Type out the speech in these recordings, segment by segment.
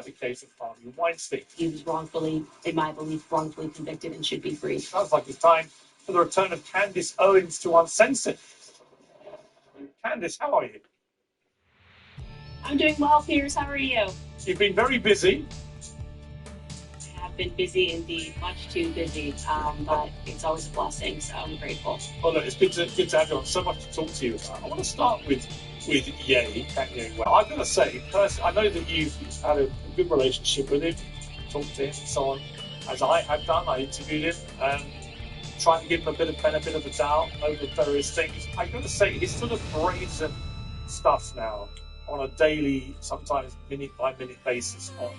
as the case of Harvey Weinstein. He was wrongfully, in my belief, wrongfully convicted and should be free. Sounds like it's time for the return of Candace Owens to Uncensored. Candace, how are you? I'm doing well, Piers. How are you? You've been very busy. I have been busy indeed, much too busy, but it's always a blessing, so I'm grateful. Well, look, it's good to have you on. So much to talk to you about. I want to start with Ye, Kanye. Well, I've got to say, personally, I know that you've had a good relationship with him, talked to him and so on, as I have done. I interviewed him and trying to give him a bit of benefit of the doubt over various things. I've got to say, his sort of brazen stuff now on a daily, sometimes minute-by-minute basis on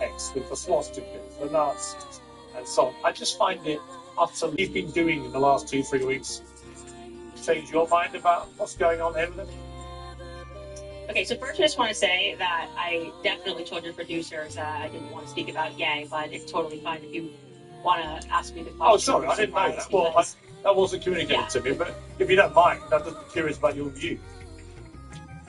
X with the swastikas, the Nazis, and so on. I just find it utterly... You've been doing in the last 2-3 weeks change your mind about what's going on here with him? Okay, so first I just want to say that I definitely told your producers I didn't want to speak about Ye, but it's totally fine if you want to ask me the question. Oh, sorry, I didn't know that. Well, that wasn't communicated to me, but if you don't mind, I'm just curious about your view.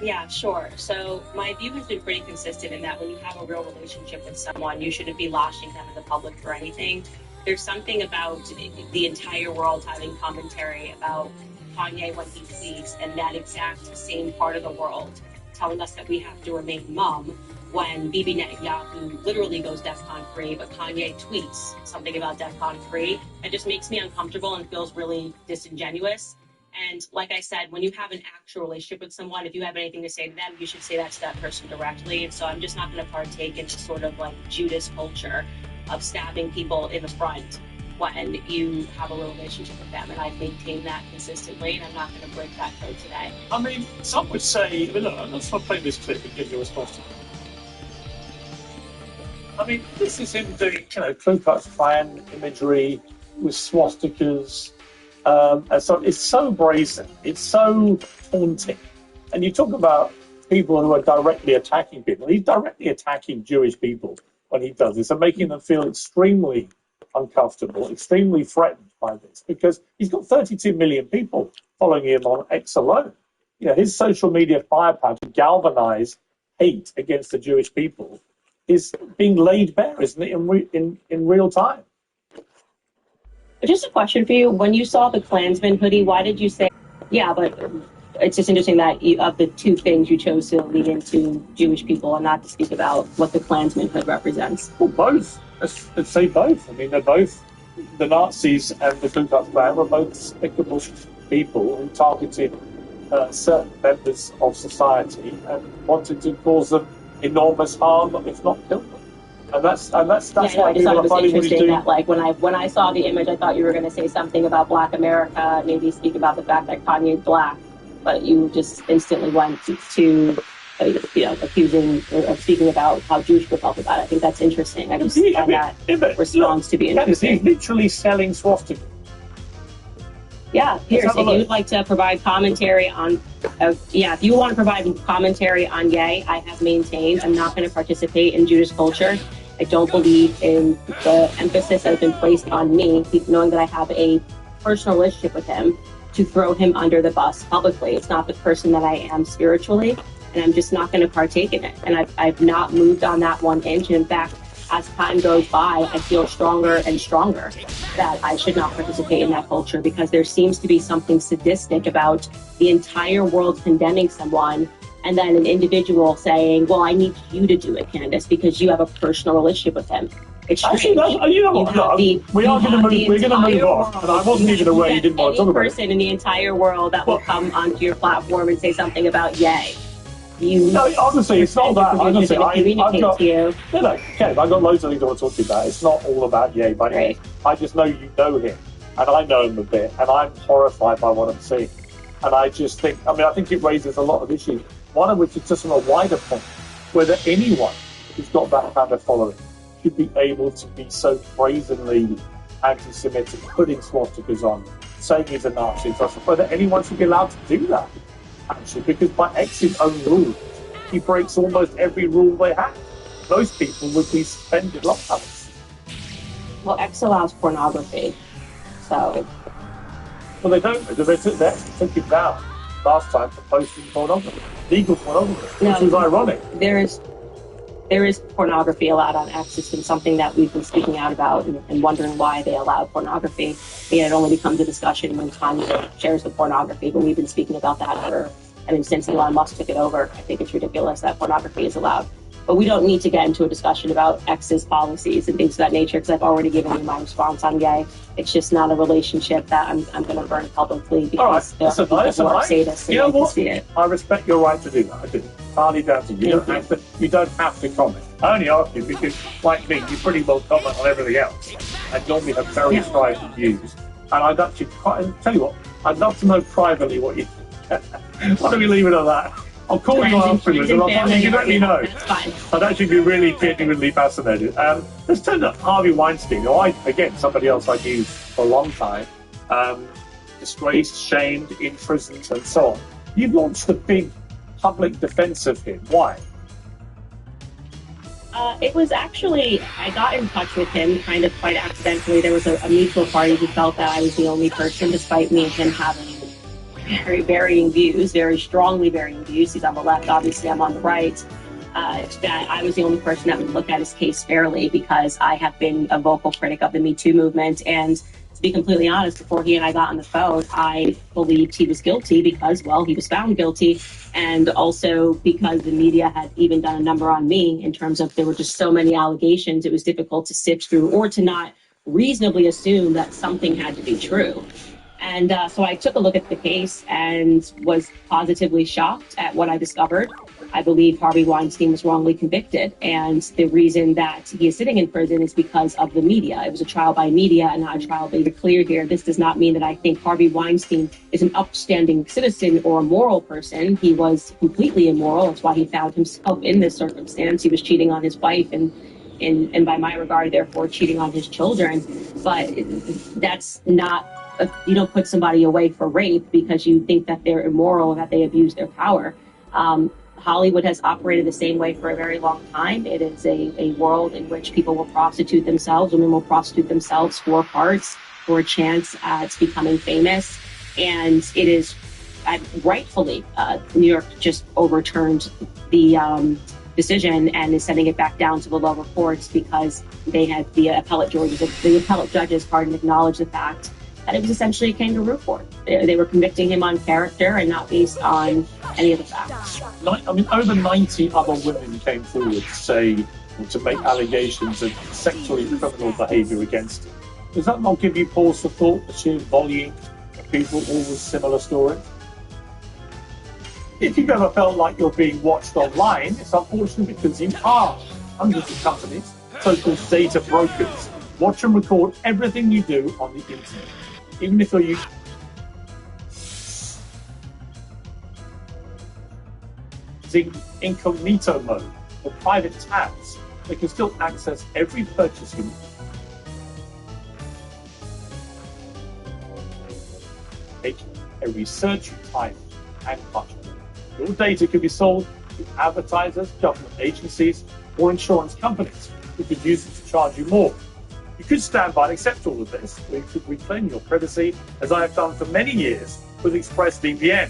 Yeah, sure. So my view has been pretty consistent in that when you have a real relationship with someone, you shouldn't be lashing them in the public for anything. There's something about the entire world having commentary about Kanye when he tweets, and that exact same part of the world telling us that we have to remain mum when Bibi Netanyahu literally goes DEFCON free, but Kanye tweets something about DEFCON free. It just makes me uncomfortable and feels really disingenuous. And like I said, when you have an actual relationship with someone, if you have anything to say to them, you should say that to that person directly. And so I'm just not going to partake in this sort of like Judas culture of stabbing people in the front when you have a real relationship with them. And I've maintained that consistently, and I'm not going to break that code today. I mean, some would say, look, let's not play this clip and give you a response to it. I mean, this is him doing, Ku Klux Klan imagery with swastikas. And so it's so brazen, it's so taunting. And you talk about people who are directly attacking people. He's directly attacking Jewish people when he does this and making them feel extremely uncomfortable, extremely threatened by this, because he's got 32 million people following him on X alone. His social media firepower to galvanize hate against the Jewish people is being laid bare, isn't it, in real time? Just a question for you. When you saw the Klansman hoodie, why did you say, yeah, but it's just interesting that of the two things you chose to lead into Jewish people and not to speak about what the Klansman hood represents? Well, both. Let's say both. I mean, they're both, the Nazis and the Ku Klux Klan were both despicable people who targeted certain members of society and wanted to cause them enormous harm, if not kill them. And that's why people are finding what he's doing. That, like, when I saw the image, I thought you were going to say something about Black America, maybe speak about the fact that Kanye's Black, but you just instantly went to accusing or speaking about how Jewish people felt about it. I think that's interesting. I just find that response to be interesting. He's literally selling swastikas. Yeah, Piers, if you'd like to provide commentary on, if you want to provide commentary on Ye, I have maintained I'm not going to participate in Jewish culture. I don't believe in the emphasis that has been placed on me, knowing that I have a personal relationship with him, to throw him under the bus publicly. It's not the person that I am spiritually, and I'm just not going to partake in it. And I've not moved on that 1 inch. And in fact, as time goes by, I feel stronger and stronger that I should not participate in that culture, because there seems to be something sadistic about the entire world condemning someone and then an individual saying, well, I need you to do it, Candace, because you have a personal relationship with him. It's actually, you know what? We're going to move on. And I wasn't even aware you didn't want to talk about it. Any person in the entire world that will come onto your platform and say something about Ye. Honestly, it's not that. Honestly, I've got loads of things I want to talk to you about. It's not all about Ye, but I just know you know him, and I know him a bit, and I'm horrified by what I'm seeing. And I just think, I think it raises a lot of issues, one of which is just on a wider point, whether anyone who's got that kind of following should be able to be so brazenly anti-Semitic, putting swastikas on, saying he's a Nazi, whether anyone should be allowed to do that. Actually, because by X's own rules, he breaks almost every rule they have. Most people would be suspended lockouts. Well, X allows pornography, so... Well, they don't, because they took it down last time for posting pornography, legal pornography, which was ironic. There is... there is pornography allowed on X. It's been something that we've been speaking out about and wondering why they allow pornography. And it only becomes a discussion when Kanye shares the pornography, but we've been speaking about that since Elon Musk took it over. I think it's ridiculous that pornography is allowed. But we don't need to get into a discussion about X's policies and things of that nature, because I've already given you my response on gay. It's just not a relationship that I'm going to burn publicly because there are people who are sadists and you know can what? see it. I respect your right to do that. I do. Entirely down to you. You don't have to comment. I only ask you because, like me, you pretty well comment on everything else, and normally have very strident views. And I'd actually tell you what, I'd love to know privately what you think. Why don't we leave it at that? I'll call you afterwards and you can let me know. I'd actually be really genuinely fascinated. Let's turn to Harvey Weinstein, who somebody else I've used for a long time, disgraced, shamed, imprisoned, and so on. You've launched a big public defense of him. Why? It was actually, I got in touch with him kind of quite accidentally. There was a mutual party who felt that I was the only person, despite me and him having very varying views, very strongly varying views. He's on the left, obviously I'm on the right. That I was the only person that would look at his case fairly because I have been a vocal critic of the Me Too movement. And to be completely honest, before he and I got on the phone, I believed he was guilty because, well, he was found guilty. And also because the media had even done a number on me in terms of there were just so many allegations, it was difficult to sift through or to not reasonably assume that something had to be true. And so I took a look at the case and was positively shocked at what I discovered. I believe Harvey Weinstein was wrongly convicted. And the reason that he is sitting in prison is because of the media. It was a trial by media and not a trial by clear here. This does not mean that I think Harvey Weinstein is an upstanding citizen or a moral person. He was completely immoral. That's why he found himself in this circumstance. He was cheating on his wife and by my regard, therefore, cheating on his children. But that's not... You don't put somebody away for rape because you think that they're immoral and that they abuse their power. Hollywood has operated the same way for a very long time. It is a world in which people will prostitute themselves, women will prostitute themselves for parts, for a chance at becoming famous. And it is rightfully, New York just overturned the decision and is sending it back down to the lower courts because they had the appellate judges acknowledge the fact that it was essentially a kangaroo court. They were convicting him on character and not based on any of the facts. I mean, over 90 other women came forward to make allegations of sexually criminal behaviour against him. Does that not give you pause for thought, the sheer volume of people all with similar stories? If you've ever felt like you're being watched online, it's unfortunate because you are. Hundreds of companies, so-called data brokers, watch and record everything you do on the internet. Even if you're using incognito mode or private tabs, they can still access every purchase you make, every search you type, and much more. Your data could be sold to advertisers, government agencies, or insurance companies who could use it to charge you more. You could stand by and accept all of this, or you could reclaim your privacy, as I have done for many years with ExpressVPN. The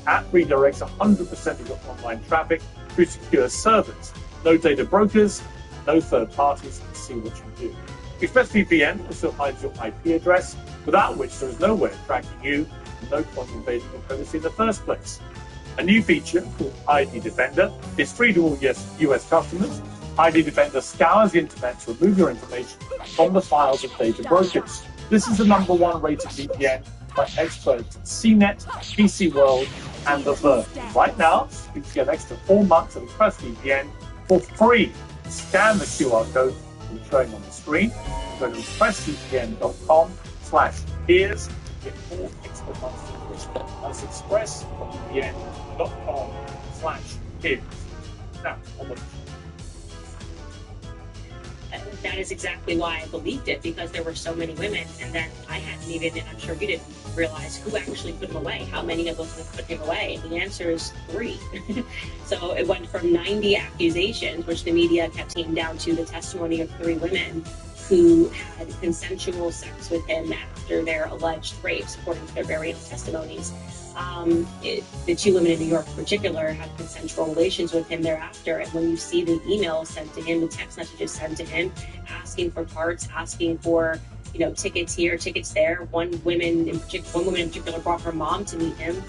app redirects 100% of your online traffic through secure servers. No data brokers, no third parties can see what you do. ExpressVPN also hides your IP address, without which there is no way of tracking you and no point invading your privacy in the first place. A new feature called ID Defender is free to all US customers. ID Defender scours the internet to remove your information from the files of data brokers. This is the #1 rated VPN by experts at CNET, PC World, and The Verge. Right now, you can get an extra 4 months of ExpressVPN for free. Scan the QR code showing on the screen. Go to expressvpn.com/peers to get 4 extra months of free. That's expressvpn.com/peers. Now, on the That is exactly why I believed it, because there were so many women, and then I hadn't even, and I'm sure you didn't realize, who actually put him away, how many of us put him away, and the answer is 3. So it went from 90 accusations, which the media kept taking down to the testimony of 3 women who had consensual sex with him after their alleged rapes, according to their very own testimonies. The two women in New York in particular had consensual relations with him thereafter. And when you see the emails sent to him, the text messages sent to him, asking for parts, asking for, tickets here, tickets there. One woman in particular brought her mom to meet him.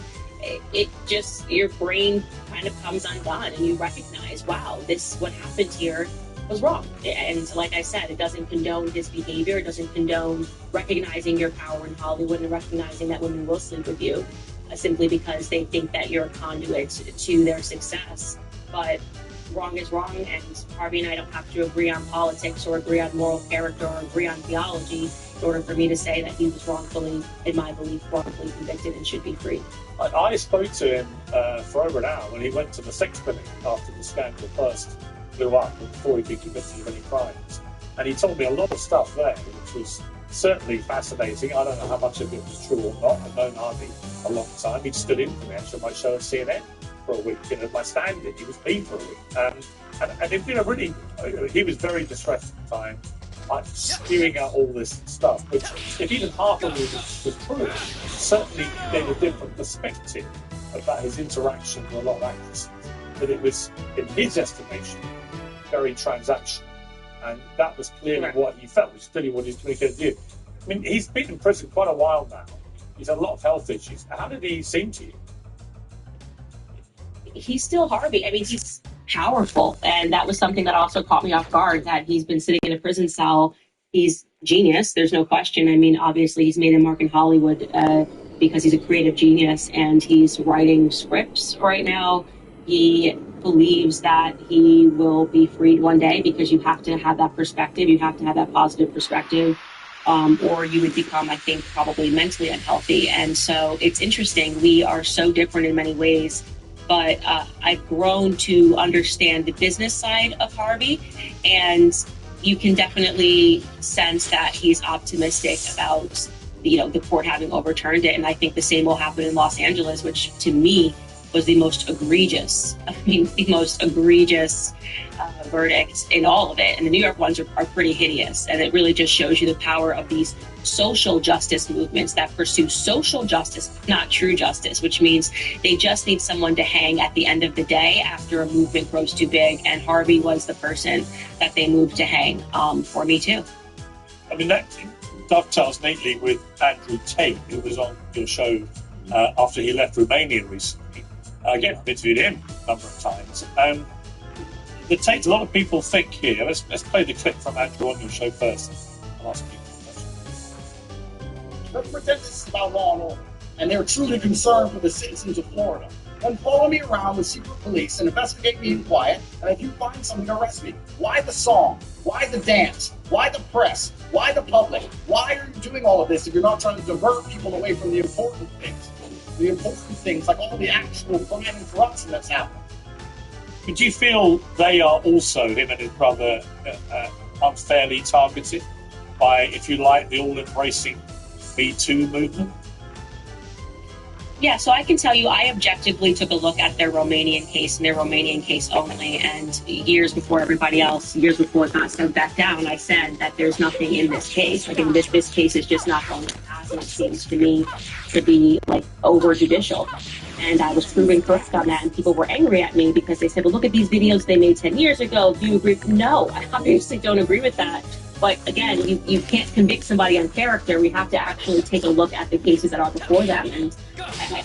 It just, your brain kind of comes undone and you recognize, wow, what happened here was wrong. And like I said, it doesn't condone his behavior. It doesn't condone recognizing your power in Hollywood and recognizing that women will sleep with you simply because they think that you're a conduit to their success. But wrong is wrong, and Harvey and I don't have to agree on politics or agree on moral character or agree on theology in order for me to say that he was wrongfully, in my belief, wrongfully convicted and should be free. I spoke to him for over an hour when he went to the sex clinic after the scandal first blew up and before he'd been convicted of any crimes. And he told me a lot of stuff there, which was certainly fascinating. I don't know how much of it was true or not. I've known Harvey a long time. He stood in for me actually on my show at CNN for a week, my stand-in. He was me for a week. And it been a really, he was very distressed at the time, spewing out all this stuff, which if even half of it was true, certainly gave a different perspective about his interaction with a lot of actresses. But it was, in his estimation, very transactional. And that was clearly what he felt, which is clearly what he's communicated to you. I mean, he's been in prison quite a while now. He's had a lot of health issues. How did he seem to you? He's still Harvey. I mean, he's powerful. And that was something that also caught me off guard, that he's been sitting in a prison cell. He's genius. There's no question. I mean, obviously, he's made a mark in Hollywood because he's a creative genius and he's writing scripts right now. He believes that he will be freed one day because you have to have that perspective. You have to have that positive perspective. Or you would become, I think, probably mentally unhealthy. And so it's interesting. We are so different in many ways. But I've grown to understand the business side of Harvey. And you can definitely sense that he's optimistic about, the court having overturned it. And I think the same will happen in Los Angeles, which to me was the most egregious verdict in all of it. And the New York ones are pretty hideous. And it really just shows you the power of these social justice movements that pursue social justice, not true justice, which means they just need someone to hang at the end of the day after a movement grows too big. And Harvey was the person that they moved to hang for Me Too. I mean, that dovetails neatly with Andrew Tate, who was on your show after he left Romania recently. Again, I've interviewed him a number of times. The Tate, a lot of people think here, let's play the clip from Andrew on your show first. I'll ask people questions. Let's pretend this is about law and order, and they're truly concerned for the citizens of Florida. Then follow me around with secret police and investigate me in quiet, and if you find something, arrest me. Why the song? Why the dance? Why the press? Why the public? Why are you doing all of this if you're not trying to divert people away from the important things? The important things, like all the actual crime and corruption that's happening. But do you feel they are also, him and his brother, unfairly targeted by, if you like, the all-embracing Me Too movement? Yeah, so I can tell you, I objectively took a look at their Romanian case and their Romanian case only. And years before everybody else, years before it got sent back down, I said that there's nothing in this case. Like, this case is just not going to pass. And it seems to me to be like over judicial. And I was proven correct on that. And people were angry at me because they said, well, look at these videos they made 10 years ago. Do you agree? No, I obviously don't agree with that. But again, you can't convict somebody on character. We have to actually take a look at the cases that are before them. And I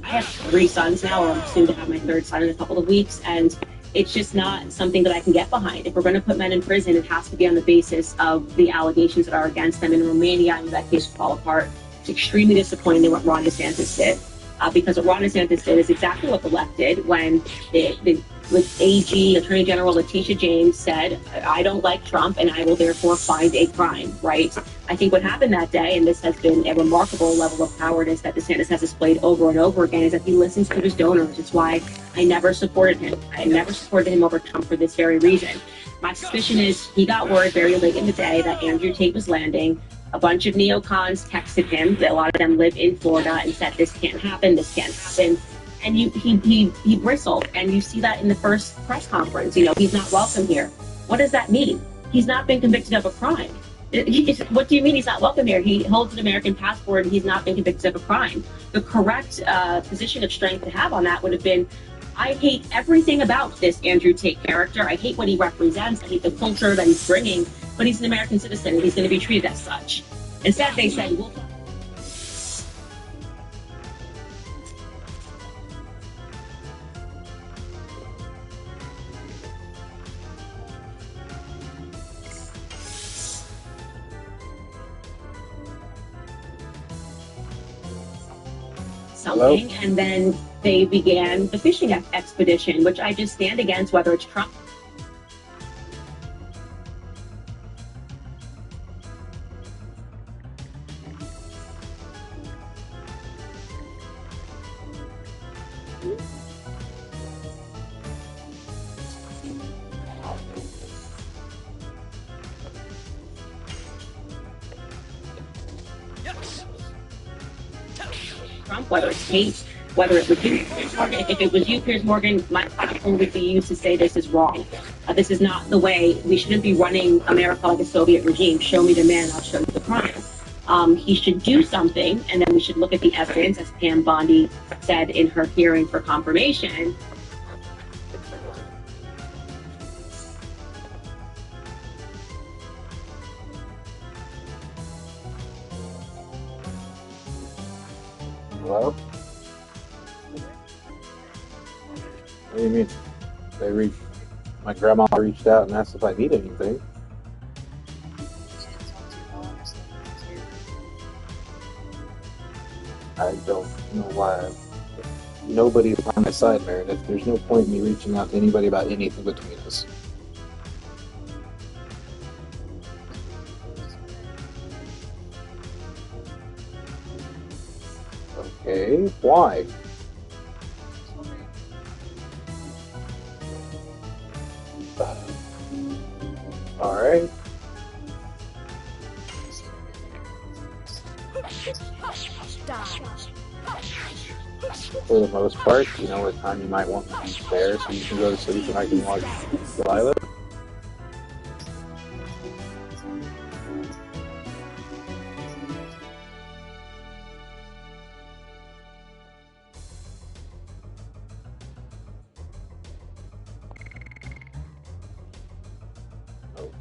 have 3 sons now, or I'm soon to have my 3rd son in a couple of weeks. And it's just not something that I can get behind. If we're going to put men in prison, it has to be on the basis of the allegations that are against them. In Romania, that case will fall apart. It's extremely disappointing what Ron DeSantis did. Because what Ron DeSantis did is exactly what the left did when the AG, Attorney General Letitia James, said, I don't like Trump and I will therefore find a crime, right? I think what happened that day, and this has been a remarkable level of cowardice that DeSantis has displayed over and over again, is that he listens to his donors. It's why I never supported him. I never supported him over Trump for this very reason. My suspicion is he got word very late in the day that Andrew Tate was landing. A bunch of neocons texted him. A lot of them live in Florida and said, this can't happen, this can't happen. And he bristled. And you see that in the first press conference. He's not welcome here. What does that mean? He's not been convicted of a crime. What do you mean he's not welcome here? He holds an American passport and he's not been convicted of a crime. The correct position of strength to have on that would have been, I hate everything about this Andrew Tate character. I hate what he represents. I hate the culture that he's bringing. But he's an American citizen and he's going to be treated as such. Instead, they said, well, something, and then they began the fishing expedition, which I just stand against, whether it's Trump. Trump, whether it's Tate, whether it was you, Piers Morgan. If it was you, Piers Morgan, my platform would be used to say this is wrong. This is not the way. We shouldn't be running America like a Soviet regime. Show me the man, I'll show you the crime. He should do something, and then we should look at the evidence, as Pam Bondi said in her hearing for confirmation. Hello? What do you mean? My grandma reached out and asked if I need anything. I don't know why. Nobody's on my side, Meredith. There's no point in me reaching out to anybody about anything between us. Okay, why? Alright. For the most part, you know what time you might want to be there so you can go to sleep and I can watch Delilah.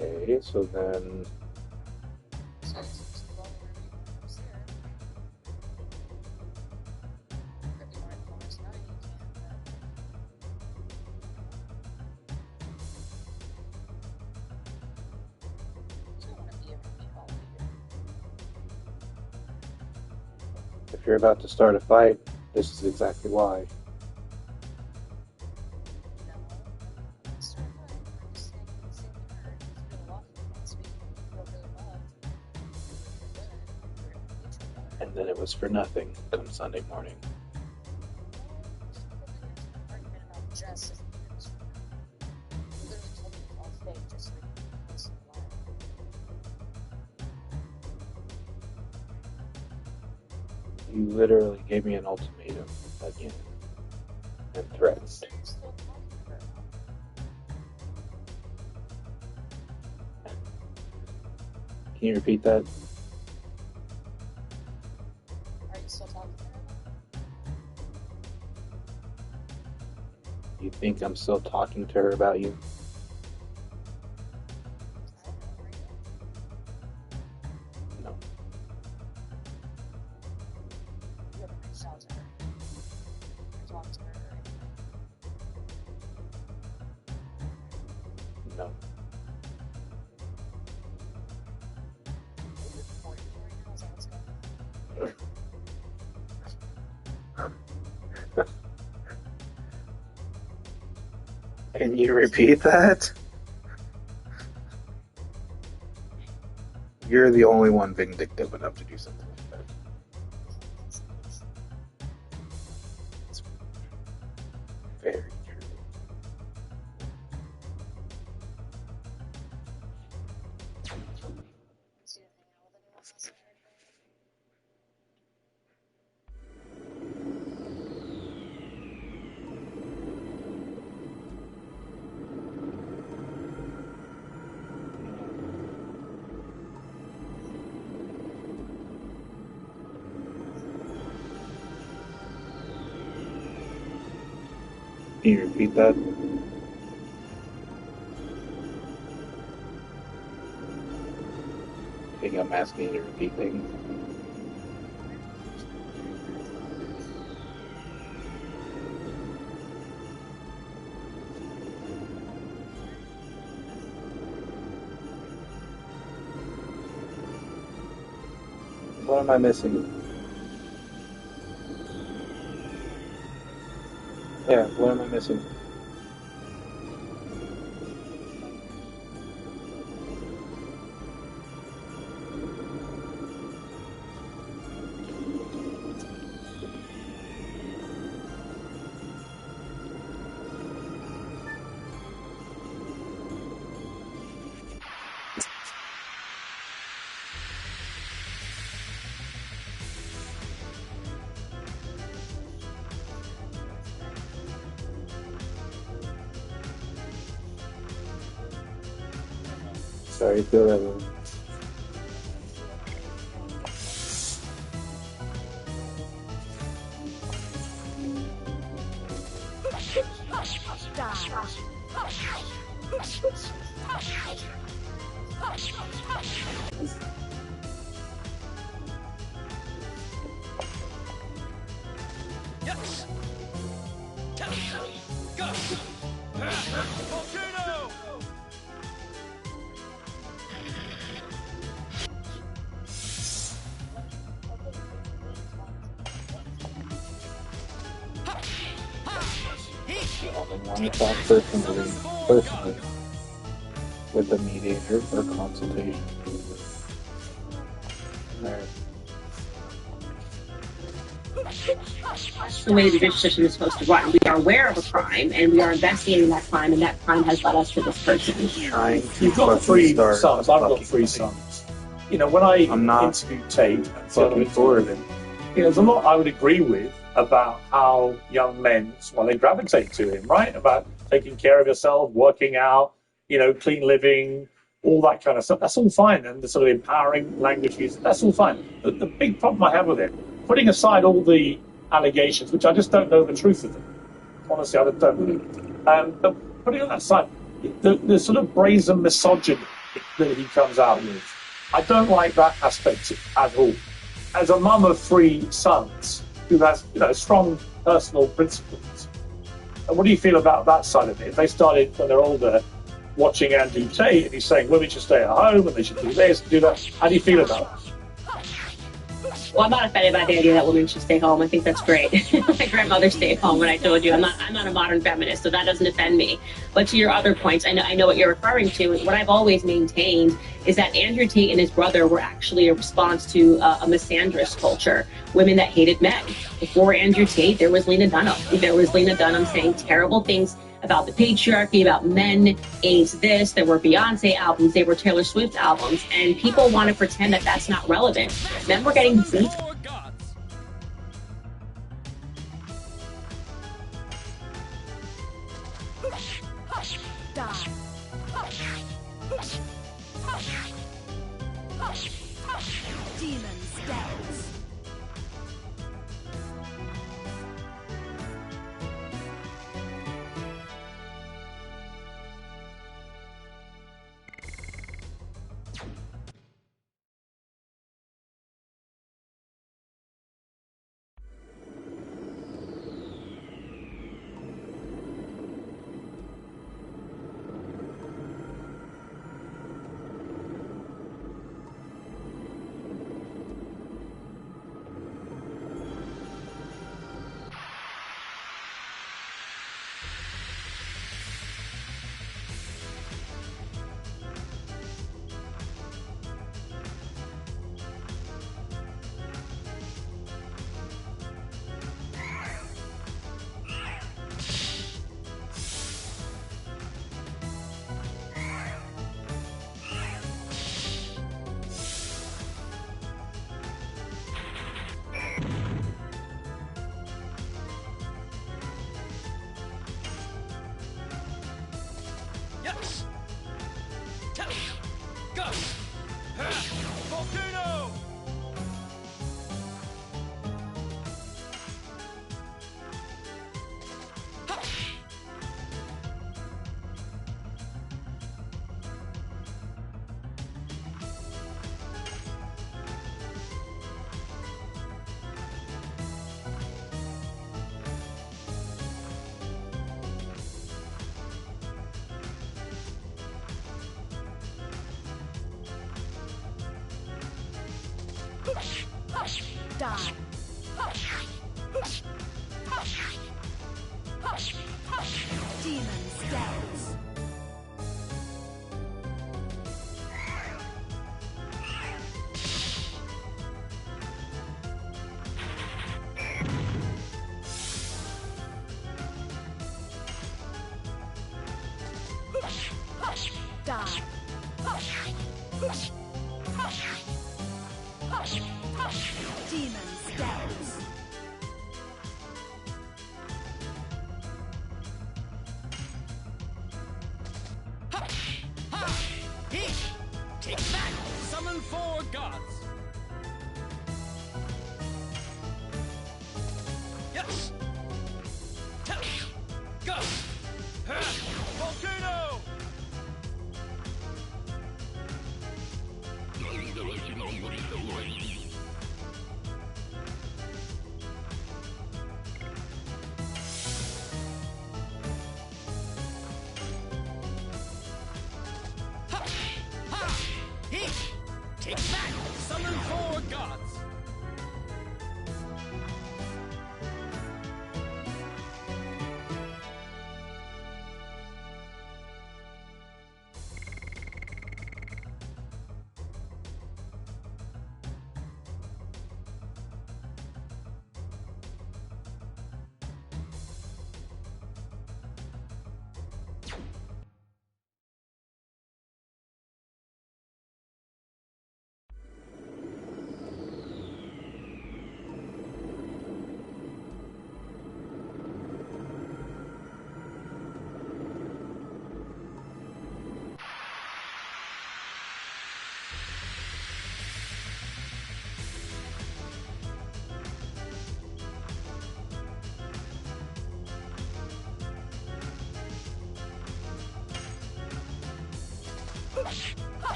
Okay, so then... If you're about to start a fight, this is exactly why. And then it was for nothing come Sunday morning. You literally gave me an ultimatum again and threatened. Can you repeat that? Are you still talking to her? You think I'm still talking to her about you? No. You haven't reached out to her or talked to her or anything? No. Are you recording me right now? Is that what's going on? Can you repeat that? You're the only one vindictive enough to do something like that. It's very true. See you hang out with anyone else on Saturday? Can you repeat that? I think I'm asking you to repeat things. What am I missing? Yeah, what am I missing? Sorry, feel that one. I want to talk personally with a mediator or consultation. The way the judicial system is supposed to run. We are aware of a crime, and we are investigating that crime, and that crime has led us to this person. You've got three sons. I've got three sons. You know, when I'm not interviewed Tate and fucking for him. there's a lot I would agree with about how young men, well, they gravitate to him, right? About taking care of yourself, working out, clean living, all that kind of stuff. That's all fine. And the sort of empowering language use, that's all fine. The big problem I have with it, putting aside all the allegations, which I just don't know the truth of them. Honestly, I don't. But putting that aside, the sort of brazen misogyny that he comes out with, I don't like that aspect at all. As a mum of three sons who has, strong personal principles, and what do you feel about that side of it? If they started when they're older watching Andrew Tate and he's saying women should stay at home and they should do this, do that, how do you feel about it? Well, I'm not offended by the idea that women should stay home. I think that's great. My grandmother stayed home when I told you. I'm not a modern feminist, so that doesn't offend me. But to your other points, I know what you're referring to. And what I've always maintained is that Andrew Tate and his brother were actually a response to a misandrist culture, women that hated men. Before Andrew Tate, there was Lena Dunham. There was Lena Dunham saying terrible things about the patriarchy, about men, AIDS this. There were Beyonce albums, there were Taylor Swift albums, and people want to pretend that that's not relevant. Men were getting beat. Demons dance. Yes! Go! Volcano! Die. Demon's dance. Die. Demon's dance. Take that! Summon 4 gods! Yes! Go! Volcano! Take that! Summon 4 gods!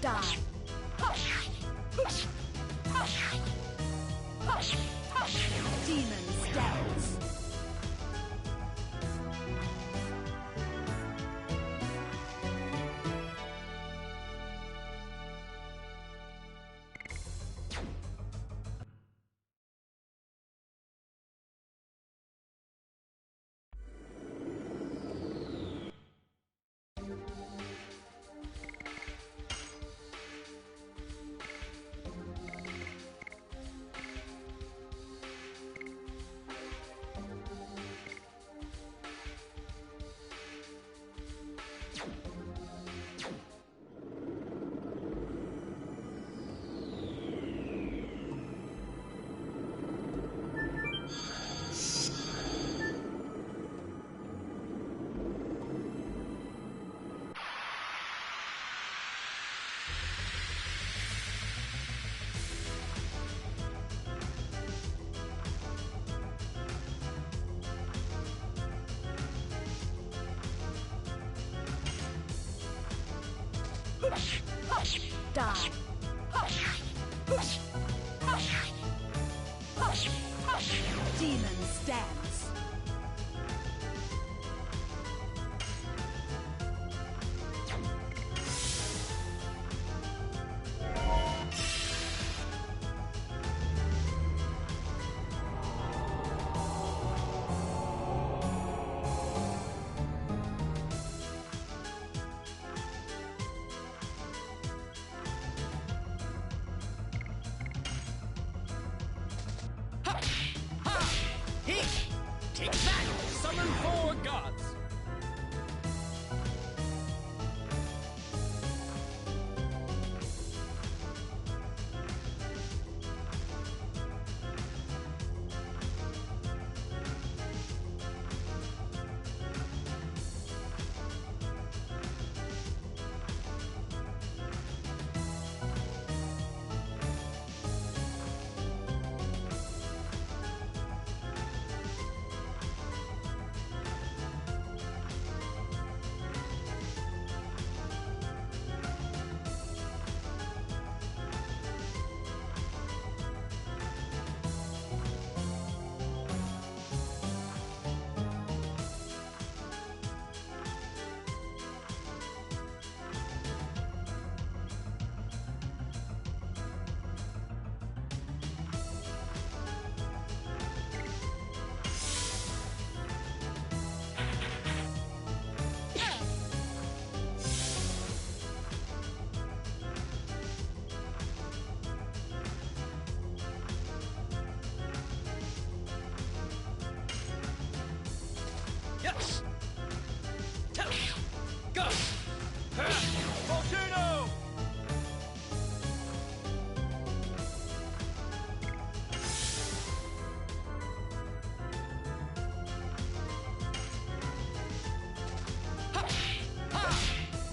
Die. Demon's dance. Die. Demon's dance. Take that! Summon 4 gods! Go! Volcano!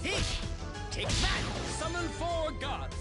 Heat! Take that! Summon 4 gods!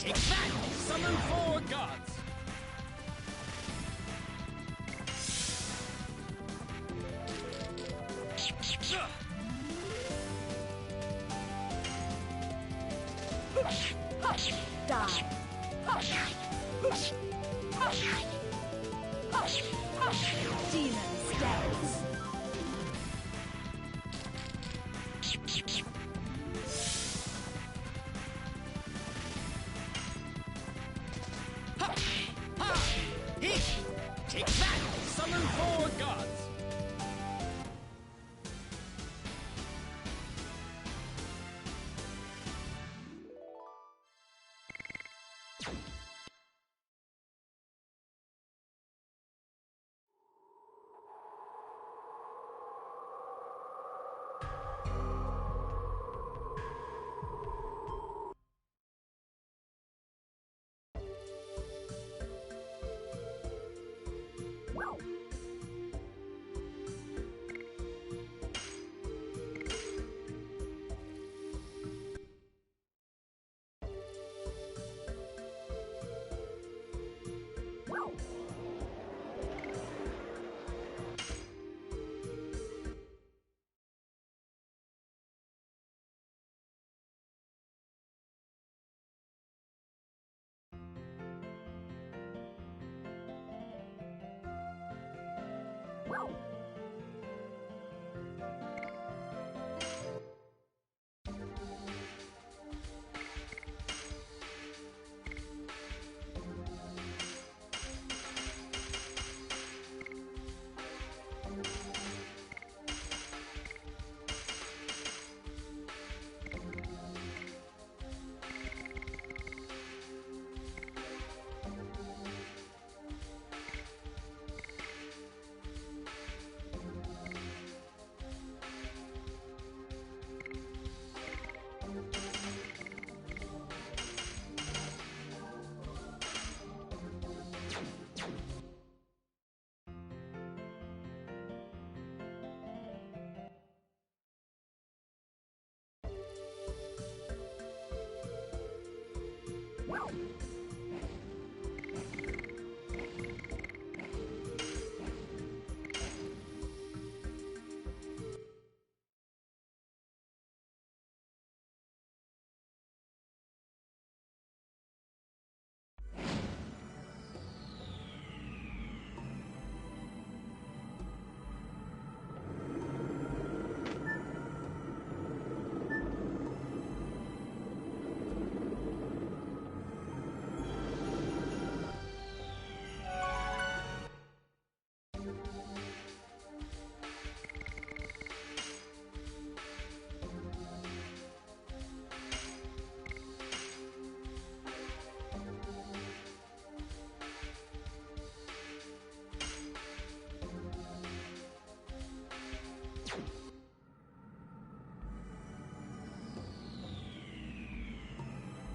Take that! Summon 4 gods! Demon's dance. Take that! Summon 4 gods!